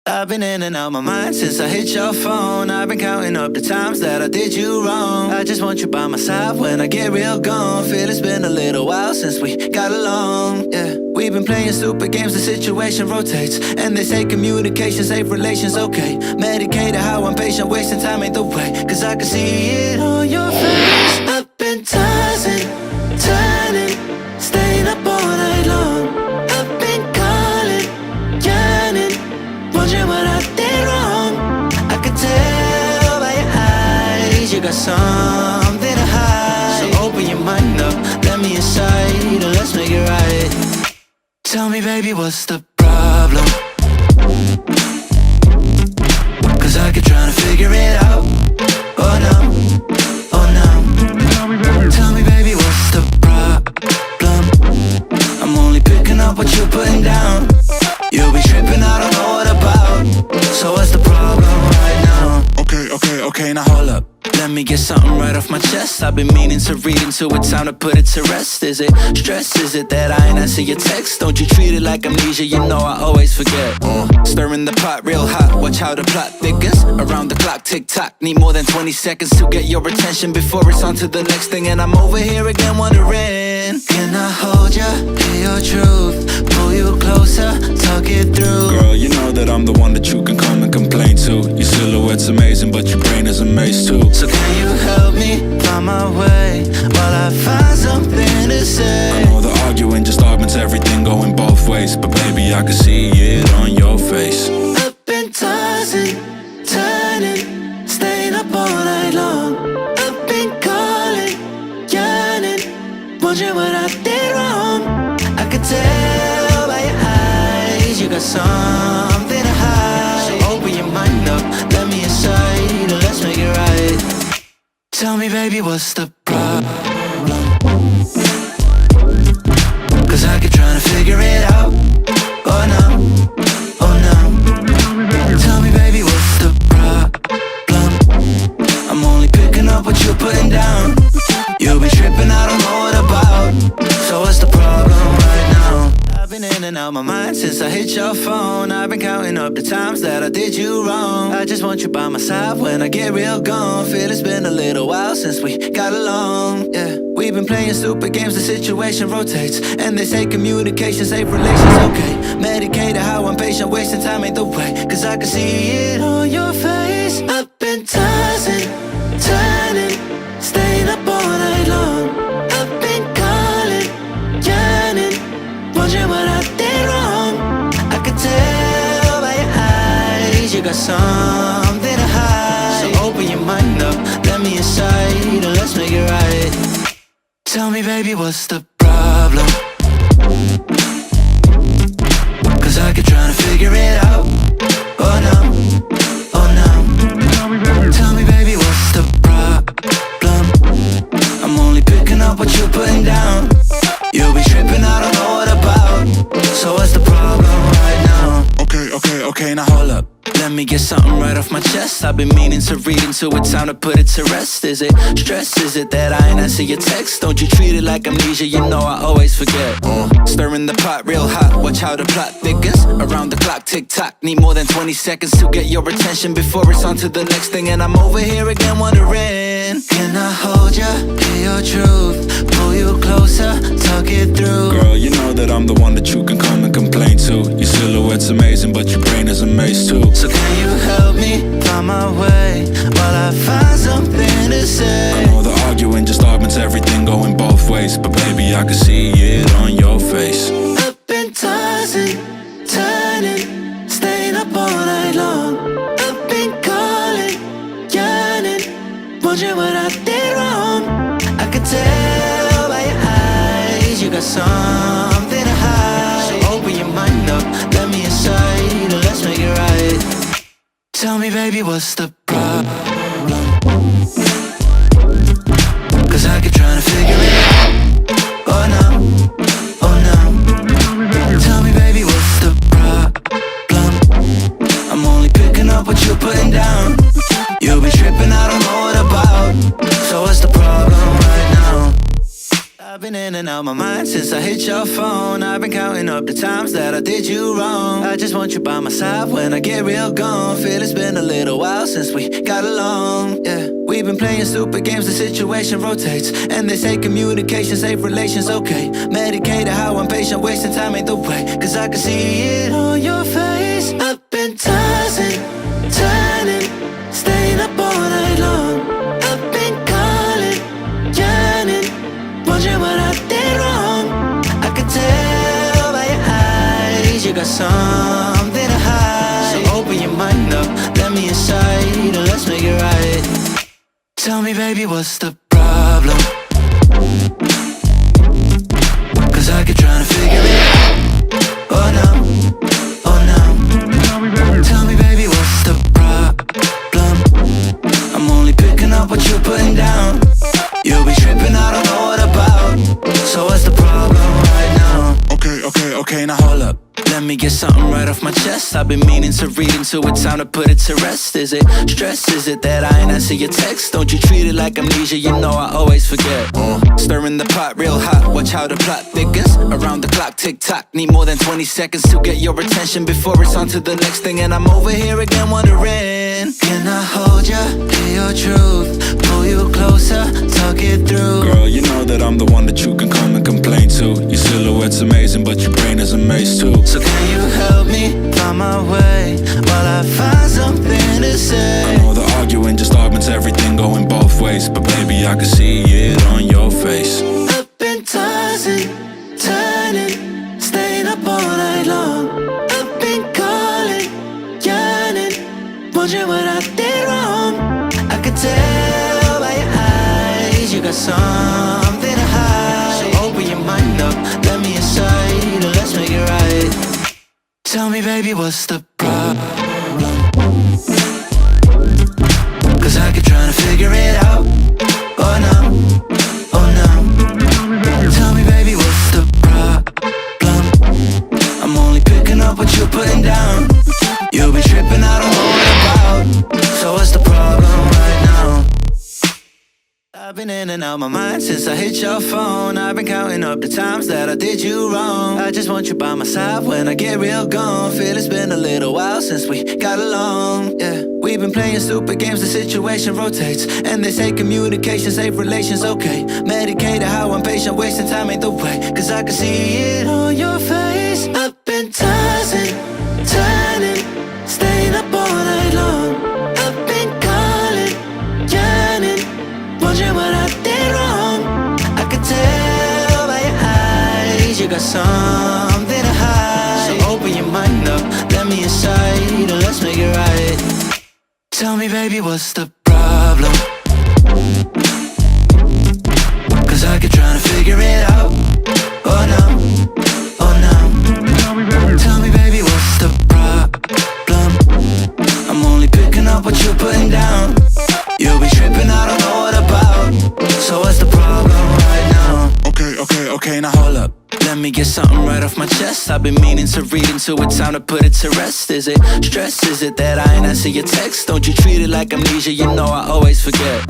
I've been in and out my mind since I hit your phone. I've been counting up the times that I did you wrong. I just want you by my side when I get real gone. Feel it's been a little while since we got along, yeah. We've been playing stupid games, the situation rotates. And they say communication, safe relations, okay. Medicated, how I'm patient, wasting time ain't the way. Cause I can see it on your face. I've been tossing, turning, staying up all night long. I've been calling, yearning, wondering what I did wrong. I could tell by your eyes you got something to hide. So open your mind up, let me inside, and let's make it right. Tell me, baby, what's the problem? Cause I keep trying to figure it out. Oh no, oh no. Tell me, baby, what's the problem? I'm only picking up what you're putting down. You'll be tripping, I don't know what about. So what's the problem right now? Okay, now hold up. Let me get something right off my chest. I've been meaning to read into it, time to put it to rest. Is it stress? Is it that I ain't answer your text? Don't you treat it like amnesia, you know I always forget. Stirring the pot real hot, watch how the plot thickens. Around the clock, tick-tock, need more than 20 seconds to get your attention before it's on to the next thing. And I'm over here again wondering, can I hold ya, hear your truth, pull you closer, talk it through? Girl, you know that I'm the one that you can come and complain to. Your silhouette's amazing, but your brain is a maze too. So can you help me find my way while I find something to say? I know the arguing just augments everything going both ways, but baby, I can see it on your face. I've been tossing, turning, staying up all night long. I've been calling, yearning, wondering what I did wrong. I could tell by your eyes you got something to hide. So open your mind up, let me inside, and let's make it right. Tell me, baby, what's the problem? Cause I keep trying to figure it out. Oh no, oh no. Tell me, baby, what's the problem? I'm only picking up what you're putting down. You'll be tripping, I don't know what about. So what's the problem right now? I've been in and out my mind since I hit your phone. I've been counting up the times that I did you wrong. I just want you by my side when I get real gone. Feel it's been a little while since we got along, yeah. We've been playing stupid games, the situation rotates. And they say communication, safe relations, okay. Medicated, how I'm patient, wasting time ain't the way. Cause I can see it on your face. I've been tossing, turning, staying up all night long. I've been calling, yearning, wondering what I did wrong. I could tell by your eyes you got something to hide. So open your mind up, let me inside, and let's make it right. Tell me, baby, what's the problem? Cause I keep trying to figure it out. Oh no, oh no. Tell me, baby, what's the problem? I'm only picking up what you're putting down. You'll be tripping, I don't know what about. So what's the problem right now? Okay, now hold up. Let me get something right off my chest. I've been meaning to read into it, time to put it to rest. Is it stress? Is it that I ain't answer your text? Don't you treat it like amnesia, you know I always forget. Stirring the pot real hot, watch how the plot thickens. Around the clock, tick-tock, need more than 20 seconds to get your attention before it's on to the next thing. And I'm over here again wondering, can I hold ya, hear your truth, pull you closer, talk it through? Girl, you know that I'm the one that you can come and complain to. Your silhouette's amazing, but your brain is a maze too. So can you help me find my way while I find something to say? I know the arguing just augments everything going both ways, but baby, I can see it on your face. I've been tossing, turning, staying up all night long. I've been calling, yearning, wondering what I did wrong. I could tell by your eyes you got something to hide. So open your mind up, let me inside, and let's make it right. Tell me, baby, what's the problem? Cause I keep trying to figure it out. Oh no, oh no. Tell me, baby, what's the problem? I'm only picking up what you're putting down. You'll be tripping, I don't know what about. So what's the problem right now? I've been in and out my mind since I hit your phone. I've been counting up the times that I did you wrong. I just want you by my side when I get real gone. Feel it's been a little while since we got along, yeah. We've been playing stupid games, the situation rotates. And they say communication, safe relations, okay. Medicated how I'm patient, wasting time ain't the way. Cause I can see it on your face. I've been tossing, turning, staying up all night long. I've been calling, yearning, wondering what I did wrong. I could tell by your eyes you got something to hide. So open your mind up, let me inside, and let's make it right. Tell me, baby, what's the problem? Cause I keep trying to figure it out. Oh no, oh no. Tell me, baby, what's the problem? I'm only picking up what you're putting down. You'll be tripping, I don't know what about. So what's the problem right now? Okay, now hold up. Let me get something right off my chest. I've been meaning to read into it, time to put it to rest. Is it stress? Is it that I ain't answer your text? Don't you treat it like amnesia, you know I always forget. Stirring the pot real hot, watch how the plot thickens. Around the clock, tick tock, need more than 20 seconds to get your attention before it's on to the next thing. And I'm over here again wondering, can I hold ya, hear your truth, pull you closer, talk it through? Girl, you know that I'm the one that you can come and complain to. Your silhouette's amazing, but your brain is a maze too. So can you help me find my way while I find something to say? I know the arguing just augments everything going both ways, but baby, I can see it on your face. I've been tossing, turning, staying up all night long. I've been calling, yearning, wondering what I did wrong. I could tell by your eyes you got something to hide. So open your mind up, let me inside, and let's make it right. Tell me, baby, what's the problem? Cause I keep trying to figure it out. Oh no, oh no. Tell me, baby, what's the problem? I'm only picking up what you're putting down. You'll be tripping, I don't know what about. So what's the problem right now? I've been in and out my mind since I hit your phone. I've been counting up the times that I did you wrong. I just want you by my side when I get real gone. Feel it's been a little while since we got along, yeah. We've been playing stupid games, the situation rotates. And they say communication, safe relations, okay. Medicated how I'm patient, wasting time ain't the way. Cause I can see it on your face. I've been tossing, turning, staying up all night long. I've been calling, yearning, wondering what I did wrong. I could tell by your eyes you got something to hide. So open your mind up, let me inside, and let's make it right. Tell me, baby, what's the problem? Cause I keep trying to figure it out. Oh no, oh no. Tell me, baby, what's the problem? I'm only picking up what you're putting down. You'll be tripping, I don't know what about. So what's the problem right now? Okay, now hold up. Let me get something right off my chest. I've been meaning to read into it, time to put it to rest. Is it stress? Is it that I ain't answer your text? Don't you treat it like amnesia, you know I always forget.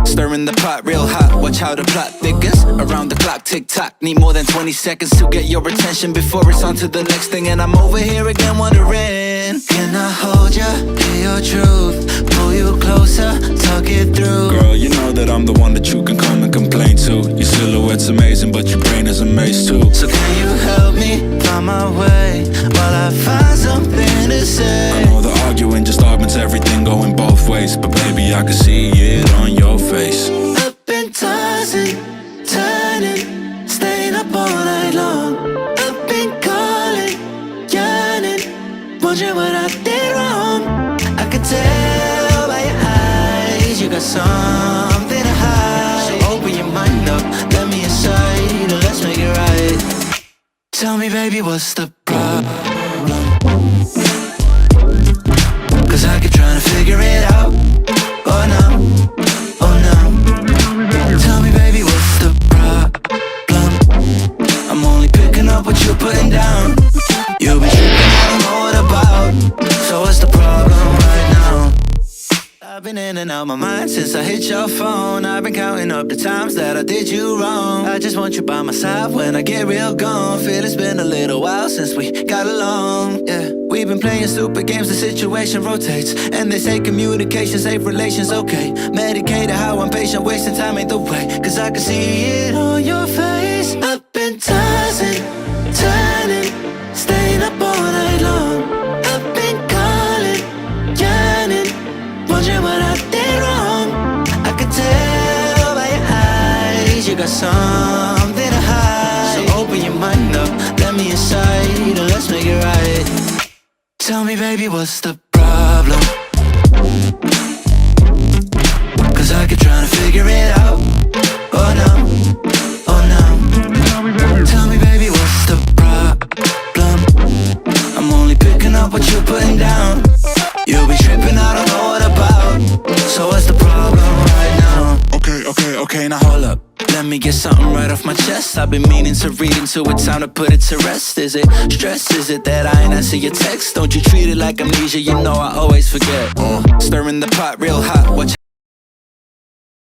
Stirring the pot real hot, watch how the plot thickens. Around the clock, tick tock, need more than 20 seconds to get your attention before it's on to the next thing. And I'm over here again wondering, can I hold ya, hear your truth, pull you closer, talk it through? Girl, you know that I'm the one that you can come and complain to. Your silhouette's amazing, but your brain is a maze too. So can you help me find my way while I find something to say? I know the arguing just augments everything going both ways, but baby, I can see it on your face. I've been tossing, turning, staying up all night long. I've been calling, yearning, wondering what I did wrong. I could tell by your eyes you got something to hide. So open your mind up, let me inside, and let's make it right. Tell me, baby, what's the problem? Cause I keep trying to figure it out. Oh no, oh no. Tell me, baby, what's the problem? I'm only picking up what you're putting down. You'll be tripping, I don't know what about. So what's the problem right now? I've been in and out my mind since I hit your phone. I've been counting up the times that I did you wrong. I just want you by my side when I get real gone. Feel it's been a little while since we got along, yeah. We've been playing stupid games, the situation rotates. And they say communication, safe relations, okay. Medicated how I'm patient, wasting time ain't the way. Cause I can see it on your face. I've been tossing, turning, staying up all night long. I've been calling, yearning, wondering what I did wrong. I could tell by your eyes you got something to hide. So open your mind up, let me inside, and let's make it right. Tell me, baby, what's the problem? Cause I keep trying to figure it out. Oh no, oh no. Tell me, baby, what's the problem? I'm only picking up what you're putting down. You'll be tripping, I don't know what about. So what's the problem right now? Okay, now hold up. Let me get something right off my chest. I've been meaning to read into it, time to put it to rest. Is it stress? Is it that I ain't answer your text? Don't you treat it like amnesia, you know I always forget. Stirring the pot real hot, what you